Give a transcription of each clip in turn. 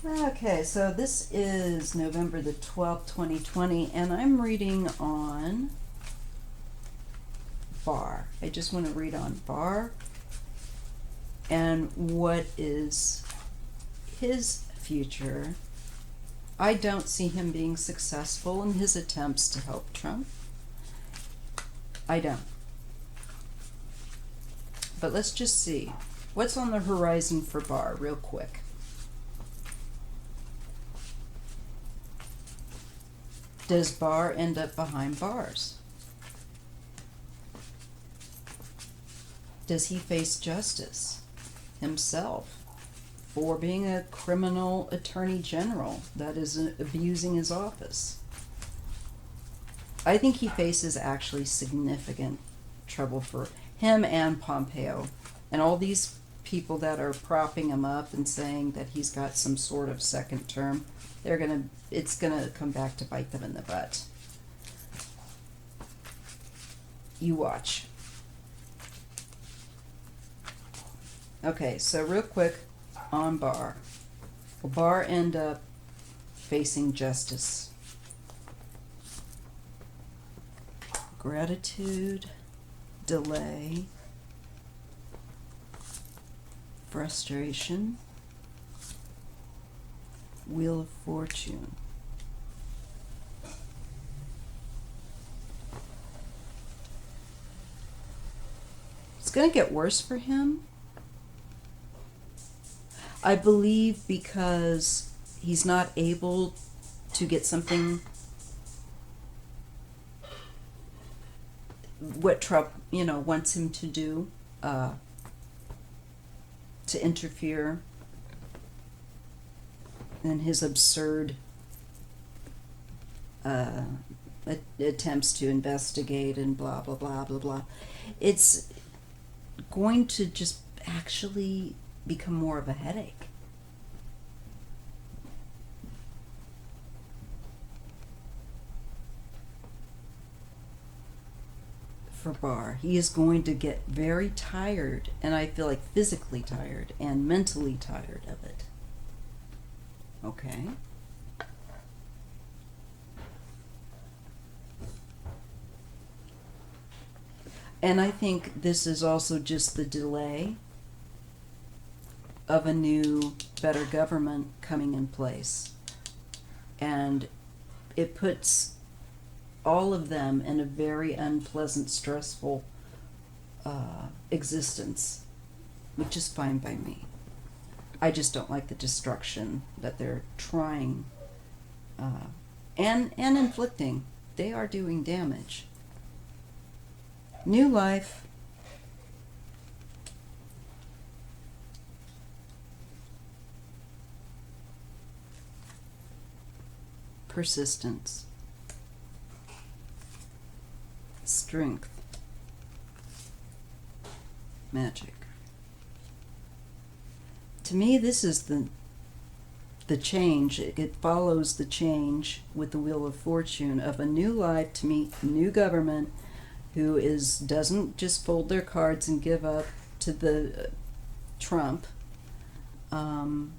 Okay, so this is November the 12th, 2020, and I'm reading on Barr. I just want to read on Barr and what is his future. I don't see him being successful in his attempts to help Trump. I don't. But let's just see. What's on the horizon for Barr, real quick? Does Barr end up behind bars? Does he face justice himself for being a criminal attorney general that is abusing his office? I think he faces actually significant trouble for him and Pompeo and all these people that are propping him up and saying that he's got some sort of second term. It's gonna come back to bite them in the butt. You watch. Okay, so real quick on Barr. Will Barr end up facing justice? Gratitude, delay, frustration, Wheel of Fortune. It's going to get worse for him, I believe, because he's not able to get something, what Trump, wants him to do, to interfere in his absurd attempts to investigate and blah, blah, blah, blah, blah. It's going to just actually become more of a headache. For Barr, he is going to get very tired, and I feel like physically tired and mentally tired of it. Okay. And I think this is also just the delay of a new, better government coming in place. And it puts all of them in a very unpleasant, stressful existence, which is fine by me. I just don't like the destruction that they're trying and inflicting. They are doing damage. New life. Persistence. Strength. Magic. To me, this is the change. It follows the change with the Wheel of Fortune of a new life to meet a new government who doesn't just fold their cards and give up to the Trump. And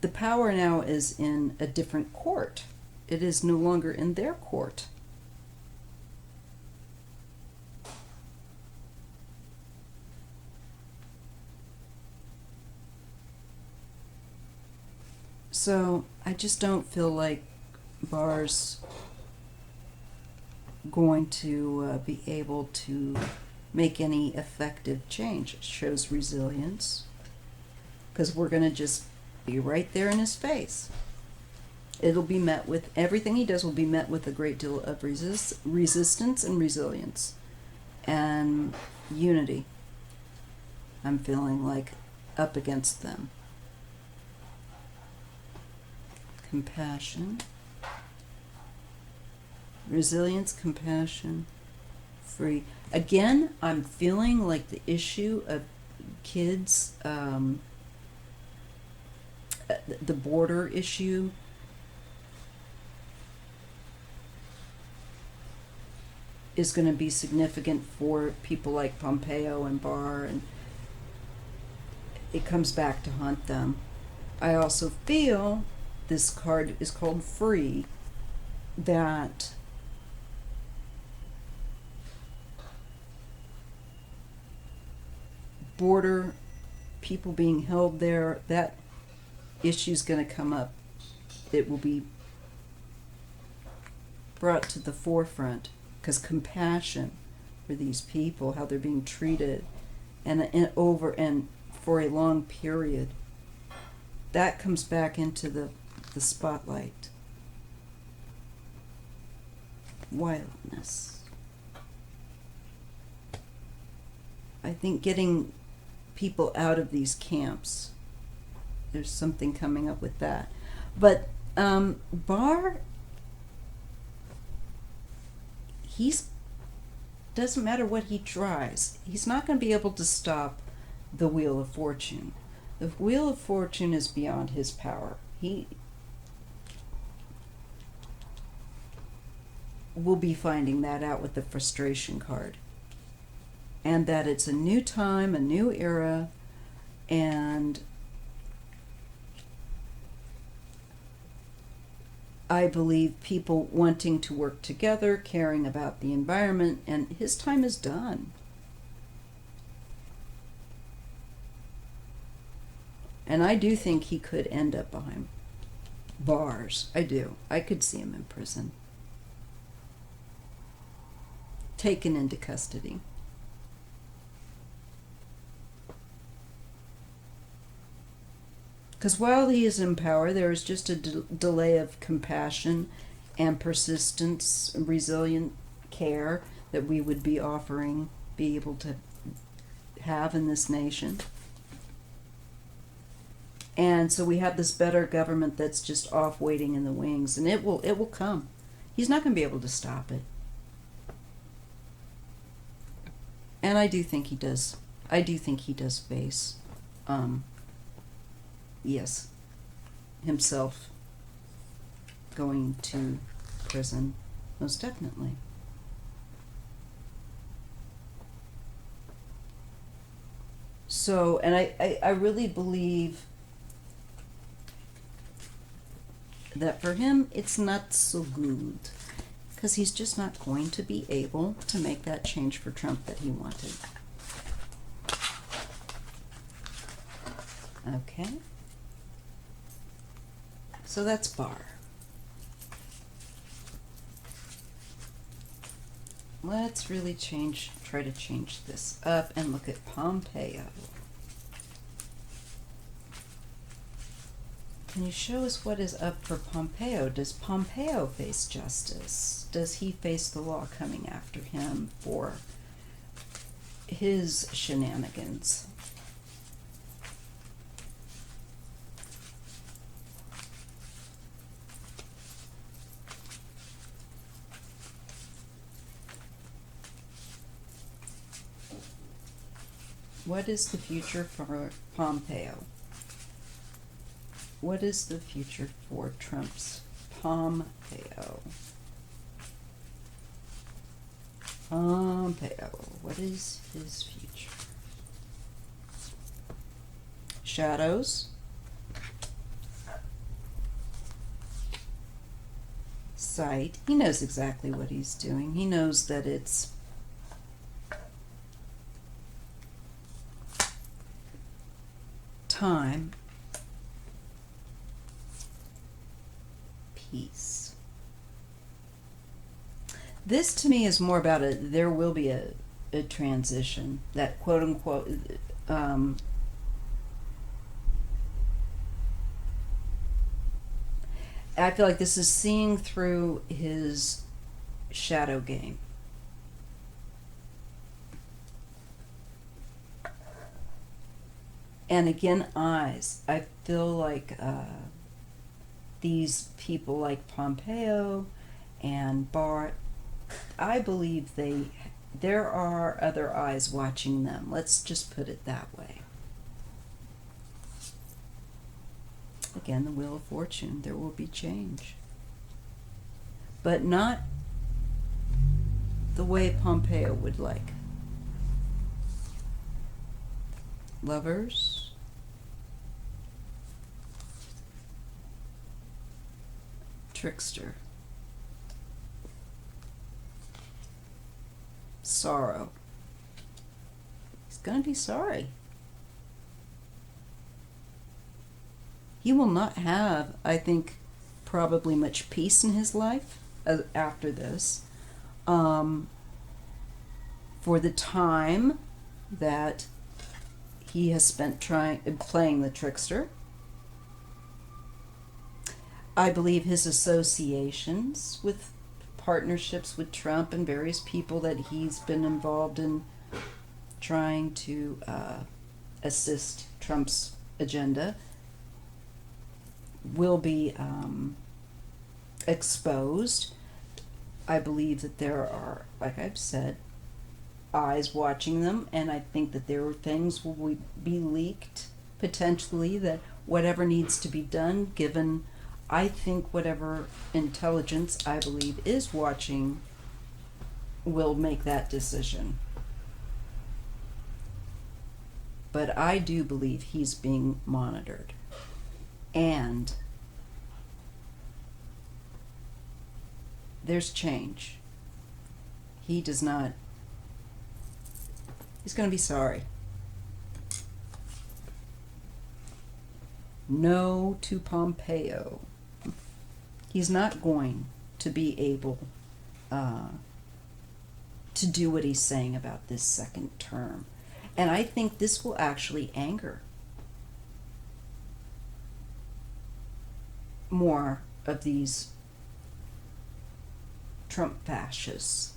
the power now is in a different court. It is no longer in their court. So I just don't feel like Barr's going to be able to make any effective change. It shows resilience, because we're going to just be right there in his face. It'll be met with, everything he does will be met with a great deal of resistance and resilience and unity. I'm feeling like up against them. Compassion, resilience, compassion, free. Again, I'm feeling like the issue of kids, the border issue, is going to be significant for people like Pompeo and Barr, and it comes back to haunt them. I also feel this card is called Free, that border people being held there, that issue's going to come up. It will be brought to the forefront because compassion for these people, how they're being treated, and over and for a long period, that comes back into the spotlight. Wildness. I think getting people out of these camps, there's something coming up with that. But Barr, doesn't matter what he tries, he's not going to be able to stop the Wheel of Fortune. The Wheel of Fortune is beyond his power. He will be finding that out with the frustration card. And that it's a new time, a new era, and I believe people wanting to work together, caring about the environment, and his time is done. And I do think he could end up behind bars. I do. I could see him in prison. Taken into custody. Because while he is in power, there is just a delay of compassion and persistence, resilient care that we would be offering, be able to have in this nation. And so we have this better government that's just off waiting in the wings, and it will come. He's not going to be able to stop it. And I do think he does. I do think he does face, yes, himself going to prison, most definitely. So, and I really believe that for him, it's not so good, because he's just not going to be able to make that change for Trump that he wanted. Okay. So that's Barr. Let's really try to change this up and look at Pompeo. Can you show us what is up for Pompeo? Does Pompeo face justice? Does he face the law coming after him for his shenanigans? What is the future for Pompeo? What is the future for Trump's Pompeo? Pompeo, what is his future? Shadows. Sight. He knows exactly what he's doing. He knows that it's time. Peace. This to me is more about there will be a transition, that quote unquote I feel like this is seeing through his shadow game. And again, eyes. I feel like these people like Pompeo and Barr, I believe there are other eyes watching them. Let's just put it that way. Again, the Wheel of Fortune. There will be change. But not, the way Pompeo would like. Lovers. Trickster. Sorrow. He's going to be sorry. He will not have, I think, probably much peace in his life after this. For the time that he has spent playing the trickster. I believe his associations with partnerships with Trump and various people that he's been involved in trying to assist Trump's agenda will be exposed. I believe that there are, like I've said, eyes watching them, and I think that there are things will be leaked potentially, that whatever needs to be done, given I think whatever intelligence I believe is watching will make that decision. But I do believe he's being monitored. And there's change. He does not, he's going to be sorry. No to Pompeo. He's not going to be able to do what he's saying about this second term. And I think this will actually anger more of these Trump fascists.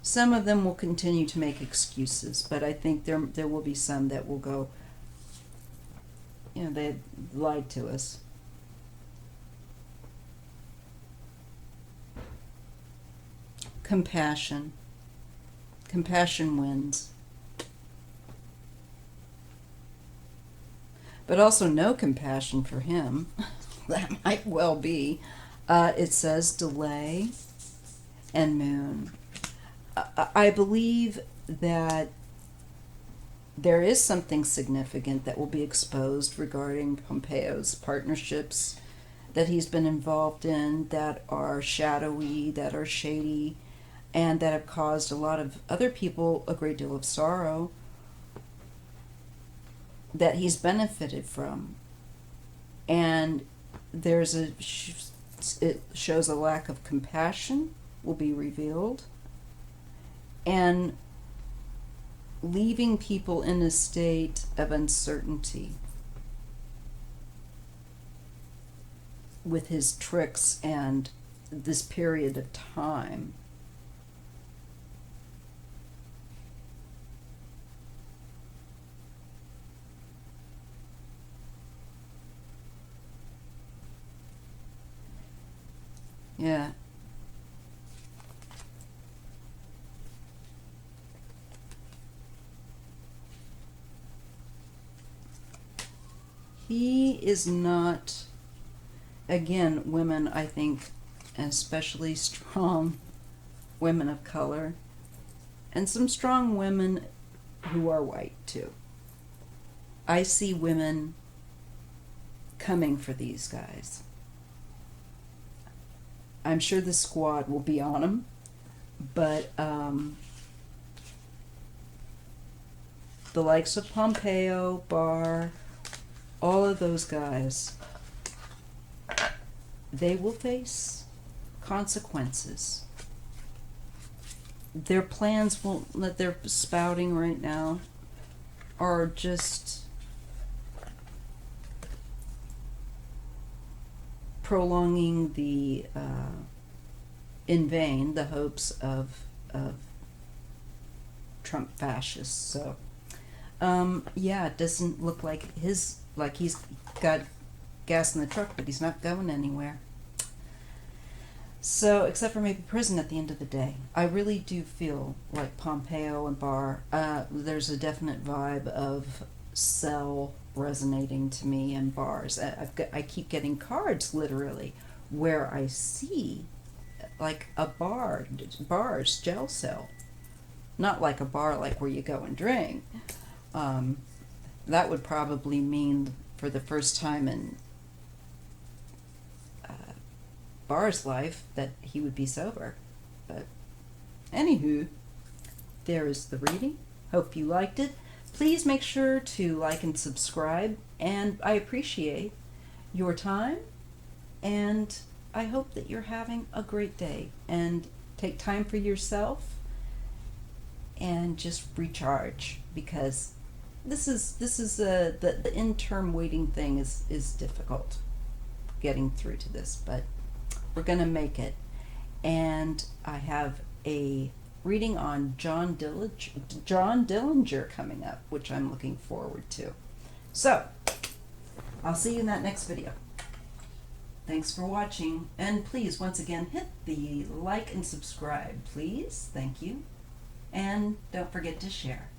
Some of them will continue to make excuses, but I think there will be some that will go, they lied to us. Compassion. Compassion wins. But also no compassion for him. That might well be. It says delay and moon. I believe that there is something significant that will be exposed regarding Pompeo's partnerships that he's been involved in that are shadowy, that are shady, and that have caused a lot of other people a great deal of sorrow that he's benefited from. And it shows a lack of compassion will be revealed, and leaving people in a state of uncertainty with his tricks and this period of time. Yeah. He is not, again, women, I think, especially strong women of color, and some strong women who are white too. I see women coming for these guys. I'm sure the squad will be on them, but the likes of Pompeo, Barr, all of those guys, they will face consequences. Their plans that they're spouting right now are just prolonging in vain the hopes of Trump fascists. So it doesn't look like he's got gas in the truck, but he's not going anywhere. So, except for maybe prison at the end of the day. I really do feel like Pompeo and Barr, there's a definite vibe of cell resonating to me, and Barr's. I keep getting cards, literally, Where I see like a bar's jail cell, not like a bar like where you go and drink. That would probably mean for the first time in Barr's life that he would be sober. But anywho, there is the reading. Hope you liked it. Please make sure to like and subscribe, and I appreciate your time, and I hope that you're having a great day, and take time for yourself and just recharge, because this is the interim waiting thing is difficult getting through to this, but we're gonna make it. And I have a reading on John Dillinger coming up, which I'm looking forward to. So I'll see you in that next video. Thanks for watching, and please once again hit the like and subscribe, please. Thank you, and don't forget to share.